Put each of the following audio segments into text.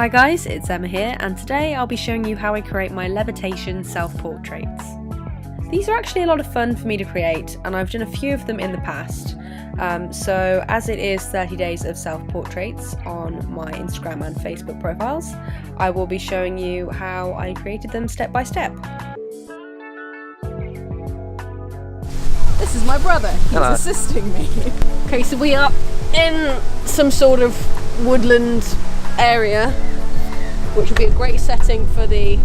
Hi guys, it's Emma here, and today I'll be showing you how I create my Levitation self-portraits. These are actually a lot of fun for me to create, and I've done a few of them in the past. So as it is 30 days of self-portraits on my Instagram and Facebook profiles, I will be showing you how I created them step by step. This is my brother. He's Hello. assisting me. Okay, so we are in some sort of woodland area, which will be a great setting for the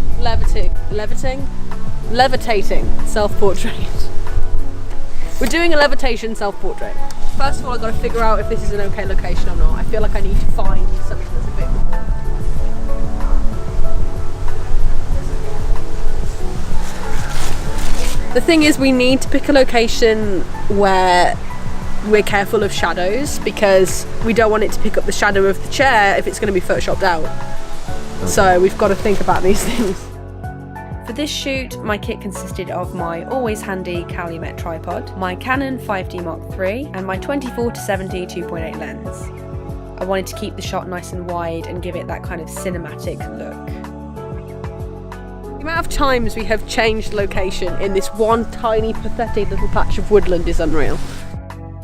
levitating self-portrait. We're doing a levitation self-portrait. First of all, I've got to figure out if this is an okay location or not. I feel like I need to find something that's a bit more. The thing is, we need to pick a location where we're careful of shadows, because we don't want it to pick up the shadow of the chair if it's going to be photoshopped out. Okay. So we've got to think about these things. For this shoot, my kit consisted of my always handy Calumet tripod, my Canon 5D Mark III, and my 24-70 2.8 lens. I wanted to keep the shot nice and wide and give it that kind of cinematic look. The amount of times we have changed location in this one tiny pathetic little patch of woodland is unreal.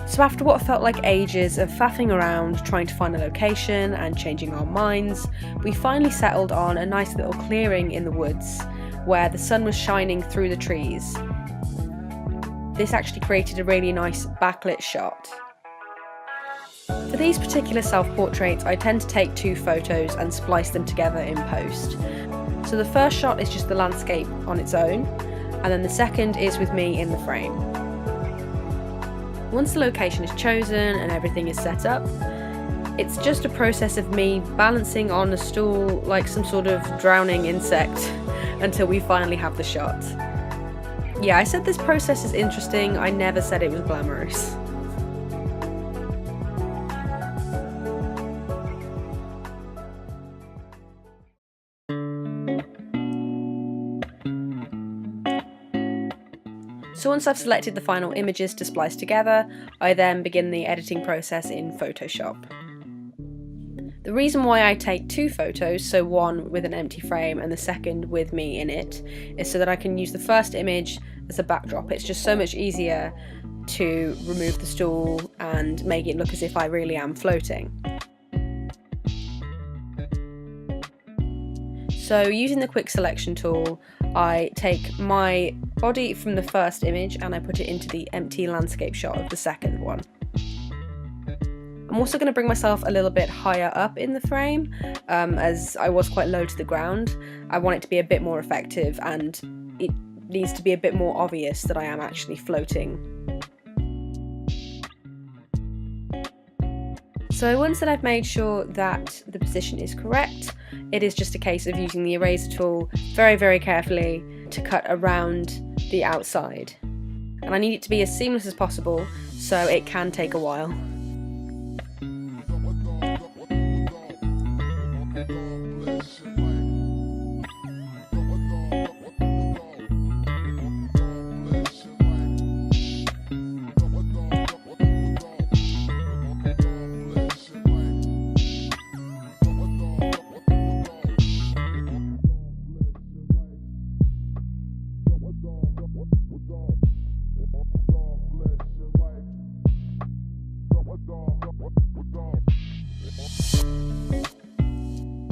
So after what felt like ages of faffing around trying to find a location and changing our minds, we finally settled on a nice little clearing in the woods where the sun was shining through the trees. This actually created a really nice backlit shot. For these particular self-portraits, I tend to take two photos and splice them together in post. So the first shot is just the landscape on its own, and then the second is with me in the frame. Once the location is chosen and everything is set up, it's just a process of me balancing on a stool like some sort of drowning insect until we finally have the shot. Yeah, I said this process is interesting, I never said it was glamorous. So once I've selected the final images to splice together, I then begin the editing process in Photoshop. The reason why I take two photos, so one with an empty frame and the second with me in it, is so that I can use the first image as a backdrop. It's just so much easier to remove the stool and make it look as if I really am floating. So using the quick selection tool, I take my body from the first image and I put it into the empty landscape shot of the second one. I'm also going to bring myself a little bit higher up in the frame, as I was quite low to the ground. I want it to be a bit more effective, and it needs to be a bit more obvious that I am actually floating. So once that I've made sure that the position is correct, it is just a case of using the eraser tool very, very carefully to cut around the outside. And I need it to be as seamless as possible, so it can take a while.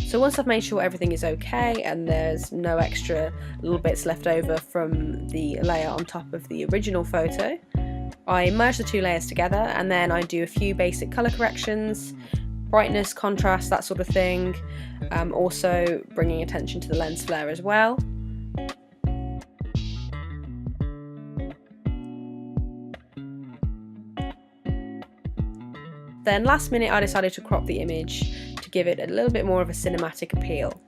So once I've made sure everything is okay and there's no extra little bits left over from the layer on top of the original photo, I merge the two layers together and then I do a few basic colour corrections, brightness, contrast, that sort of thing, also bringing attention to the lens flare as well. Then last minute I decided to crop the image to give it a little bit more of a cinematic appeal.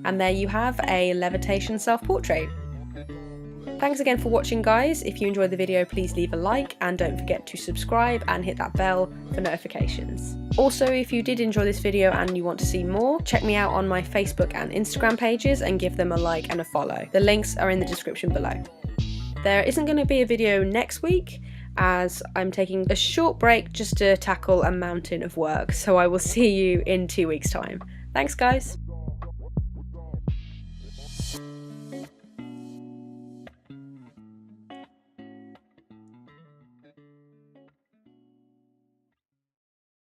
And there you have a levitation self-portrait. Thanks again for watching, guys. If you enjoyed the video, please leave a like and don't forget to subscribe and hit that bell for notifications. Also, if you did enjoy this video and you want to see more, check me out on my Facebook and Instagram pages and give them a like and a follow. The links are in the description below. There isn't going to be a video next week, as I'm taking a short break just to tackle a mountain of work, so I will see you in 2 weeks' time. Thanks, guys.